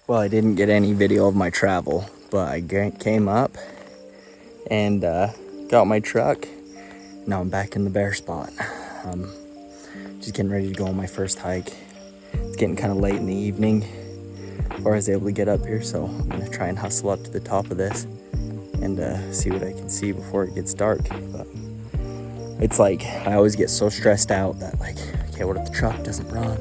Well, I didn't get any video of my travel, but I came up and got my truck. Now I'm back in the bear spot. Just getting ready to go on my first hike. It's getting kind of late in the evening before I was able to get up here, so I'm gonna try and hustle up to the top of this and see what I can see before it gets dark. But it's like, I always get so stressed out that like, okay, what if the truck doesn't run?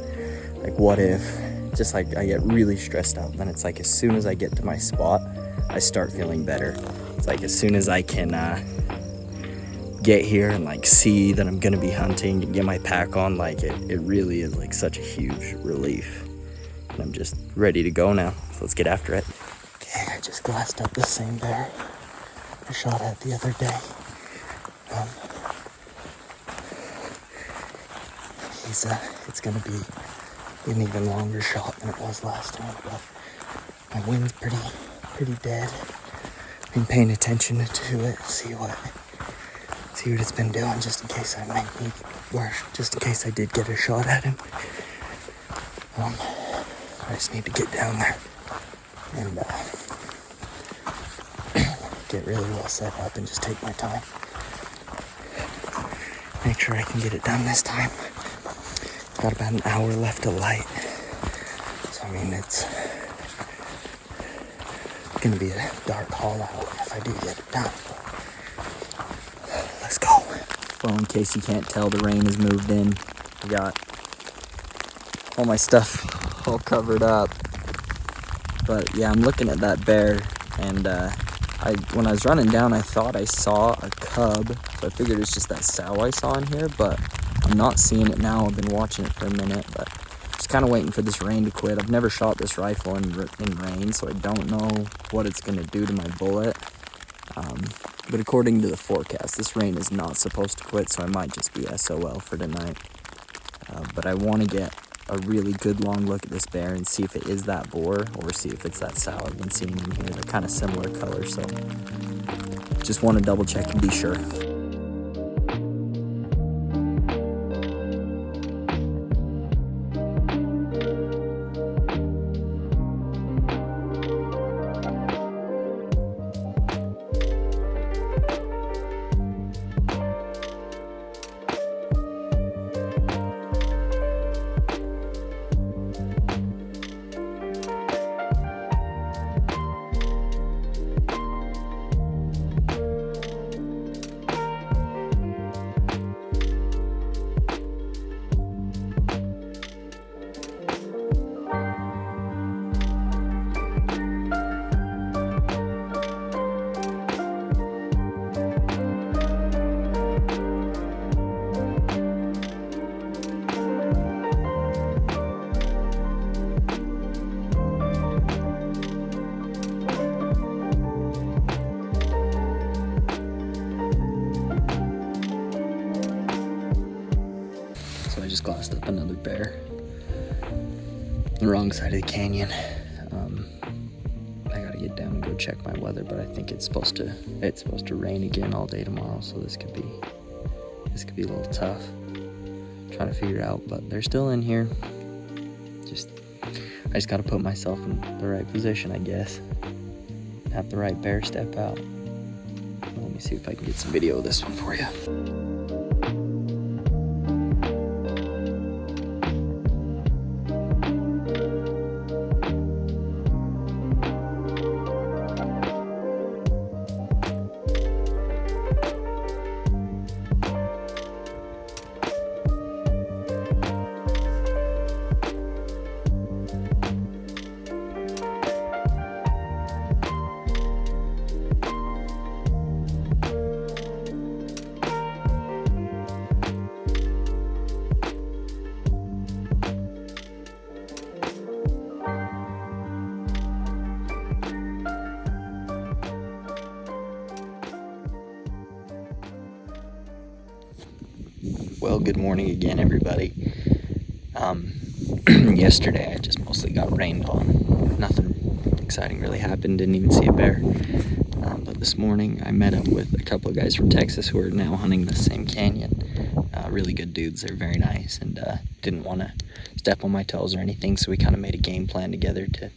Like, what if? Just like, I get really stressed out. Then it's like, as soon as I get to my spot, I start feeling better. It's like, as soon as I can get here and like see that I'm gonna be hunting and get my pack on, like it really is like such a huge relief. And I'm just ready to go now. So let's get after it. Okay, I just glassed up the same bear I shot at the other day. It's gonna be an even longer shot than it was last time, but my wind's pretty dead. Been paying attention to it, see what it's been doing, just in case I might need, or just in case I did get a shot at him. I just need to get down there and get really well set up and just take my time. Make sure I can get it done this time. Got about an hour left of light. So I mean, it's gonna be a dark haul out if I do get it done. Let's go. Well, in case you can't tell, the rain has moved in. I got all my stuff all covered up. But yeah, I'm looking at that bear, and when I was running down, I thought I saw a cub, so I figured it's just that sow I saw in here, but I'm not seeing it now. I've been watching it for a minute, but just kind of waiting for this rain to quit. I've never shot this rifle in rain, so I don't know what it's going to do to my bullet. But according to the forecast, this rain is not supposed to quit, so I might just be SOL for tonight. But I want to get a really good long look at this bear and see if it is that boar or see if it's that sow I've been seeing in here. They're kind of similar color, so just want to double check and be sure. I just glassed up another bear on the wrong side of the canyon. I gotta get down and go check my weather, but I think it's supposed to rain again all day tomorrow, so this could be a little tough. Trying to figure out, but they're still in here. I just gotta put myself in the right position, I guess. Have the right bear step out. Let me see if I can get some video of this one for you. Well, good morning again, everybody. Yesterday I just mostly got rained on. Nothing exciting really happened, didn't even see a bear. But this morning I met up with a couple of guys from Texas who are now hunting the same canyon. Really good dudes, they're very nice, and didn't want to step on my toes or anything, so we kind of made a game plan together to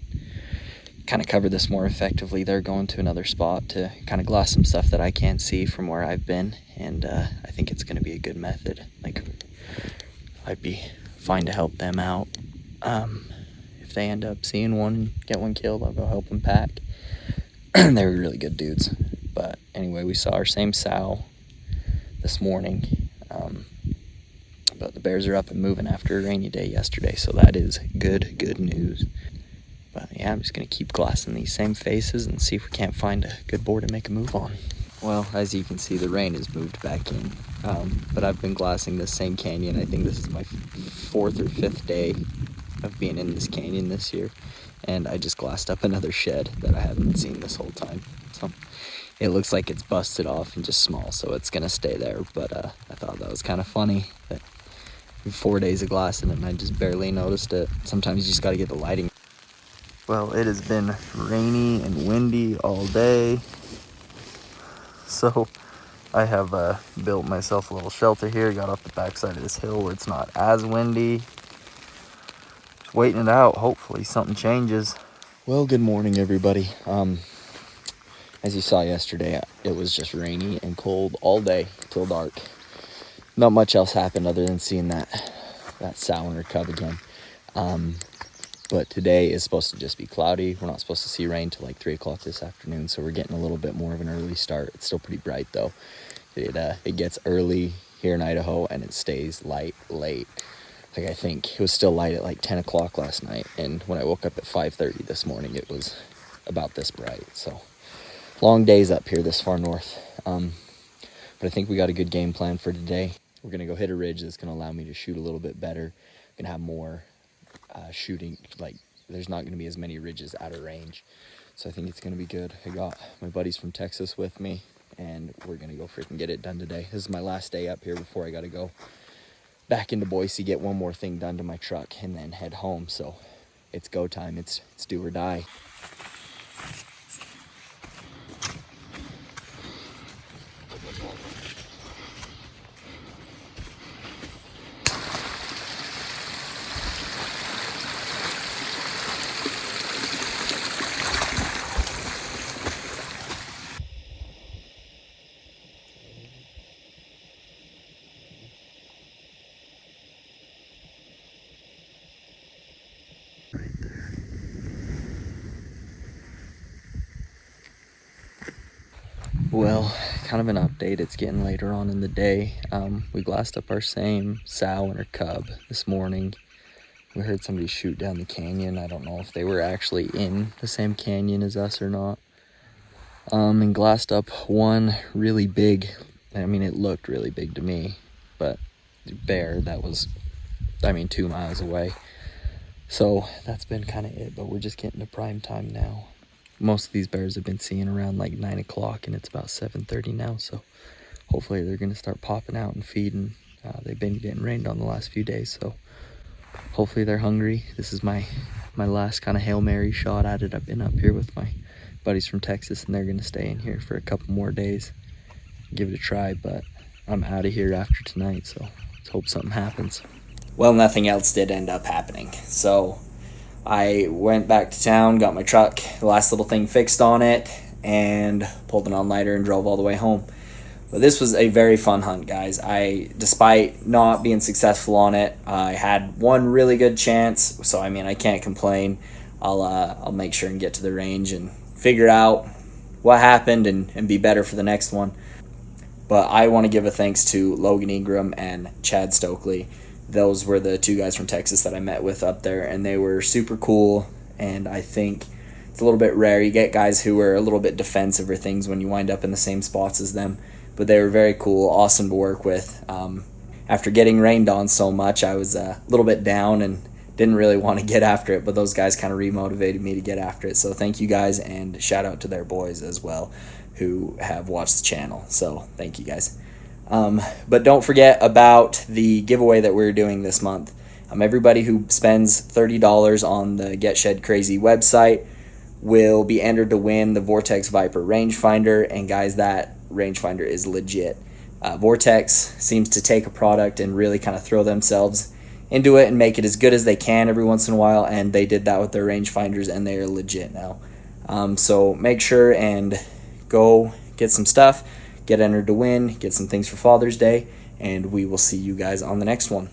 kind of cover this more effectively, they're going to another spot to kind of glass some stuff that I can't see from where I've been, and I think it's going to be a good method. Like, I'd be fine to help them out. If they end up seeing one, get one killed, I'll go help them pack. They're really good dudes. But anyway, we saw our same sow this morning. But the bears are up and moving after a rainy day yesterday, so that is good news. But yeah, I'm just gonna keep glassing these same faces and see if we can't find a good boar to make a move on. Well, as you can see, the rain has moved back in, but I've been glassing this same canyon. I think this is my 4th or 5th day of being in this canyon this year, and I just glassed up another shed that I haven't seen this whole time. So it looks like it's busted off and just small, so it's gonna stay there. But I thought that was kind of funny that 4 days of glassing and I just barely noticed it. Sometimes you just gotta get the lighting. Well, it has been rainy and windy all day, so I have built myself a little shelter here. Got off the backside of this hill where it's not as windy. Just waiting it out. Hopefully something changes. Well, good morning, everybody. As you saw yesterday, it was just rainy and cold all day till dark. Not much else happened other than seeing that sow and her cub again. But today is supposed to just be cloudy. We're not supposed to see rain till like 3 o'clock this afternoon, so we're getting a little bit more of an early start. It's still pretty bright though. It gets early here in Idaho and it stays light late. Like, I think it was still light at like 10 o'clock last night, and when I woke up at 5:30 this morning, it was about this bright. So long days up here this far north. But I think we got a good game plan for today. We're gonna go hit a ridge that's gonna allow me to shoot a little bit better. Gonna have more shooting. Like, there's not gonna be as many ridges out of range, so I think it's gonna be good. I got my buddies from Texas with me, and we're gonna go freaking get it done today. This is my last day up here before I gotta go back into Boise, get one more thing done to my truck, and then head home. So it's go time. It's do or die. Well, kind of an update. It's getting later on in the day. We glassed up our same sow and her cub this morning. We heard somebody shoot down the canyon. I don't know if they were actually in the same canyon as us or not. And glassed up one really big, I mean, it looked really big to me, but bear that was, 2 miles away. So that's been kind of it, but we're just getting to prime time now. Most of these bears have been seeing around like 9 o'clock, and it's about 7:30 now, so hopefully they're going to start popping out and feeding. They've been getting rained on the last few days, so hopefully they're hungry. This is my last kind of Hail Mary shot at it. I've been up here with my buddies from Texas, and they're going to stay in here for a couple more days, give it a try, but I'm out of here after tonight, so let's hope something happens. Well, nothing else did end up happening, so I went back to town, got my truck, the last little thing fixed on it, and pulled an all-nighter and drove all the way home. But this was a very fun hunt, guys. Despite not being successful on it, I had one really good chance, so I can't complain. I'll make sure and get to the range and figure out what happened and be better for the next one. But I want to give a thanks to Logan Ingram and Chad Stokely. Those were the 2 guys from Texas that I met with up there, and they were super cool, and I think it's a little bit rare. You get guys who are a little bit defensive or things when you wind up in the same spots as them, but they were very cool, awesome to work with. After getting rained on so much, I was a little bit down and didn't really want to get after it, but those guys kind of remotivated me to get after it. So thank you guys, and shout out to their boys as well who have watched the channel. So thank you guys. But don't forget about the giveaway that we're doing this month. Everybody who spends $30 on the Get Shedcrazy website will be entered to win the Vortex Viper rangefinder, and guys, that rangefinder is legit. Vortex seems to take a product and really kind of throw themselves into it and make it as good as they can every once in a while, and they did that with their rangefinders, and they are legit now. So make sure and go get some stuff, get entered to win, get some things for Father's Day, and we will see you guys on the next one.